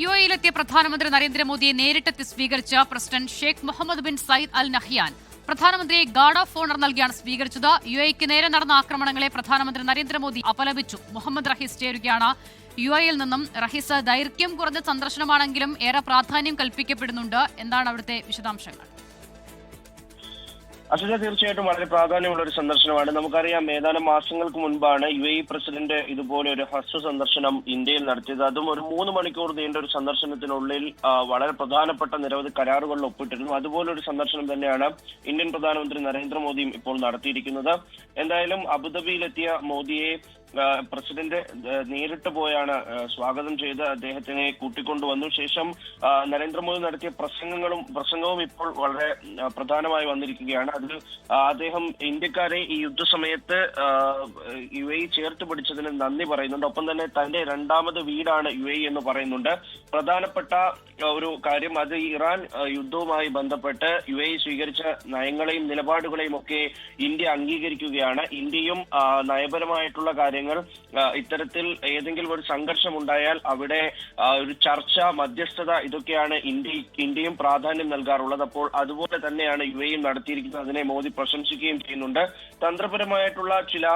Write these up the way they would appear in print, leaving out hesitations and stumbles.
യുഎഇയിലെത്തിയ പ്രധാനമന്ത്രി നരേന്ദ്രമോദിയെ നേരിട്ടെത്തി സ്വീകരിച്ച president Sheikh Mohammed bin Zayed Al Nahyan പ്രധാനമന്ത്രിയെ ഗാർഡ് ഓഫ് ഓണർ നൽകിയാണ് സ്വീകരിച്ചത്. യുഎഇക്ക് നേരെ നടന്ന ആക്രമണങ്ങളെ പ്രധാനമന്ത്രി നരേന്ദ്രമോദി അപലപിച്ചു. മുഹമ്മദ് റഹീസ് ചേരുകയാണ് യുഎഇയിൽ നിന്നും. റഹീസ്, ദൈർഘ്യം കുറഞ്ഞ സന്ദർശനമാണെങ്കിലും ഏറെ പ്രാധാന്യം കൽപ്പിക്കപ്പെടുന്നുണ്ട്. എന്താണ് അവിടുത്തെ വിശദാംശങ്ങൾ? അസുഖ തീർച്ചയായിട്ടും വളരെ പ്രാധാന്യമുള്ള ഒരു സന്ദർശനമാണ്. നമുക്കറിയാം, ഏതാനും മാസങ്ങൾക്ക് മുൻപാണ് യുഎഇ പ്രസിഡന്റ് ഇതുപോലെ ഒരു ഹ്രസ്വ സന്ദർശനം ഇന്ത്യയിൽ നടത്തിയത്. അതും ഒരു 3 മണിക്കൂർ നീണ്ട ഒരു സന്ദർശനത്തിനുള്ളിൽ വളരെ പ്രധാനപ്പെട്ട നിരവധി കരാറുകളിൽ ഒപ്പിട്ടിരുന്നു. അതുപോലെ ഒരു സന്ദർശനം തന്നെയാണ് ഇന്ത്യൻ പ്രധാനമന്ത്രി നരേന്ദ്രമോദിയും ഇപ്പോൾ നടത്തിയിരിക്കുന്നത്. എന്തായാലും അബുദാബിയിലെത്തിയ മോദിയെ പ്രസിഡന്റ് നേരിട്ട് പോയാണ് സ്വാഗതം ചെയ്ത് അദ്ദേഹത്തിനെ കൂട്ടിക്കൊണ്ടുവന്നു. ശേഷം നരേന്ദ്രമോദി നടത്തിയ പ്രസംഗവും ഇപ്പോൾ വളരെ പ്രധാനമായി വന്നിരിക്കുകയാണ്. അതിൽ അദ്ദേഹം ഇന്ത്യക്കാരെ ഈ യുദ്ധസമയത്ത് യുഎഇ ചേർത്ത് പിടിച്ചതിന് നന്ദി പറയുന്നുണ്ട്. ഒപ്പം തന്നെ തന്റെ രണ്ടാമത് വീടാണ് യുഎഇ എന്ന് പറയുന്നുണ്ട്. പ്രധാനപ്പെട്ട ഒരു കാര്യം, അത് ഇറാൻ യുദ്ധവുമായി ബന്ധപ്പെട്ട് യുഎഇ സ്വീകരിച്ച നയങ്ങളെയും നിലപാടുകളെയും ഒക്കെ ഇന്ത്യ അംഗീകരിക്കുകയാണ്. ഇന്ത്യയും നയപരമായിട്ടുള്ള കാര്യങ്ങൾ ഇത്തരത്തിൽ ഏതെങ്കിലും ഒരു സംഘർഷം ഉണ്ടായാൽ അവിടെ ഒരു ചർച്ച, മധ്യസ്ഥത, ഇതൊക്കെയാണ് ഇന്ത്യയും പ്രാധാന്യം നൽകാറുള്ളത്. അപ്പോൾ അതുപോലെ തന്നെയാണ് യുഎഇ നടത്തിയിരിക്കുന്നത്. അതിനെ മോദി പ്രശംസിക്കുകയും ചെയ്യുന്നുണ്ട്. തന്ത്രപരമായിട്ടുള്ള ചില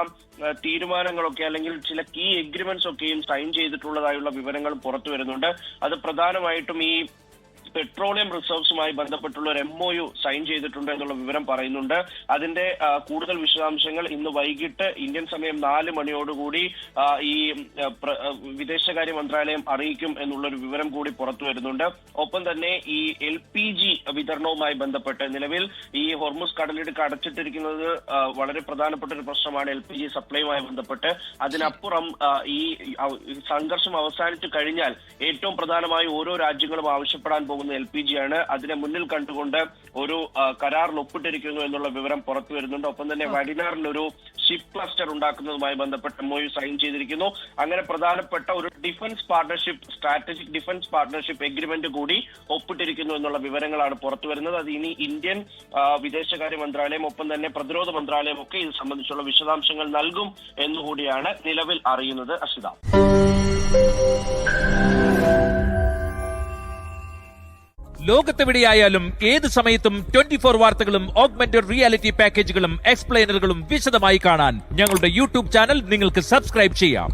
തീരുമാനങ്ങളൊക്കെ അല്ലെങ്കിൽ ചില കീ എഗ്രിമെന്റ്സ് ഒക്കെയും സൈൻ ചെയ്തിട്ടുള്ളതായുള്ള വിവരങ്ങൾ പുറത്തു വരുന്നുണ്ട്. അത് പ്രധാനമായിട്ടും ഈ പെട്രോളിയം റിസർവ്സുമായി ബന്ധപ്പെട്ടുള്ള ഒരു MOU സൈൻ ചെയ്തിട്ടുണ്ട് എന്നുള്ള വിവരം പറയുന്നുണ്ട്. അതിന്റെ കൂടുതൽ വിശദാംശങ്ങൾ ഇന്ന് വൈകിട്ട് ഇന്ത്യൻ സമയം 4 മണിയോടുകൂടി ഈ വിദേശകാര്യ മന്ത്രാലയം അറിയിക്കും എന്നുള്ളൊരു വിവരം കൂടി പുറത്തു വരുന്നുണ്ട്. ഒപ്പം തന്നെ ഈ LPG വിതരണവുമായി ബന്ധപ്പെട്ട് നിലവിൽ ഈ ഹോർമുസ് കടലിടുക്ക് അടച്ചിട്ടിരിക്കുന്നത് വളരെ പ്രധാനപ്പെട്ട ഒരു പ്രശ്നമാണ്. LPG സപ്ലൈയുമായി ബന്ധപ്പെട്ട് അതിനപ്പുറം ഈ സംഘർഷം അവസാനിച്ചു കഴിഞ്ഞാൽ ഏറ്റവും പ്രധാനമായി ഓരോ രാജ്യങ്ങളും ആവശ്യപ്പെടാൻ പോകുന്ന LPG ആണ്. അതിനെ മുന്നിൽ കണ്ടുകൊണ്ട് ഒരു കരാറിൽ ഒപ്പിട്ടിരിക്കുന്നു എന്നുള്ള വിവരം പുറത്തു വരുന്നുണ്ട്. ഒപ്പം തന്നെ വയനാടിൽ ഒരു ഷിപ്പ് ക്ലസ്റ്റർ ഉണ്ടാക്കുന്നതുമായി ബന്ധപ്പെട്ട് MOU സൈൻ ചെയ്തിരിക്കുന്നു. അങ്ങനെ പ്രധാനപ്പെട്ട ഒരു defence partnership, strategic defence partnership agreement കൂടി ഒപ്പിട്ടിരിക്കുന്നു എന്നുള്ള വിവരങ്ങളാണ് പുറത്തു വരുന്നത്. അത് ഇനി ഇന്ത്യൻ വിദേശകാര്യ മന്ത്രാലയം ഒപ്പം തന്നെ പ്രതിരോധ മന്ത്രാലയം ഒക്കെ ഇത് സംബന്ധിച്ചുള്ള വിശദാംശങ്ങൾ നൽകും എന്നുകൂടിയാണ് നിലവിൽ അറിയുന്നത്. അഷിത, ലോകത്തെവിടെയായാലും ഏത് സമയത്തും 24 വാർത്തകളും ഓഗ്മെന്റഡ് റിയാലിറ്റി പാക്കേജുകളും എക്സ്പ്ലെയിനറുകളും വിശദമായി കാണാൻ ഞങ്ങളുടെ യൂട്യൂബ് ചാനൽ നിങ്ങൾക്ക് സബ്സ്ക്രൈബ് ചെയ്യാം.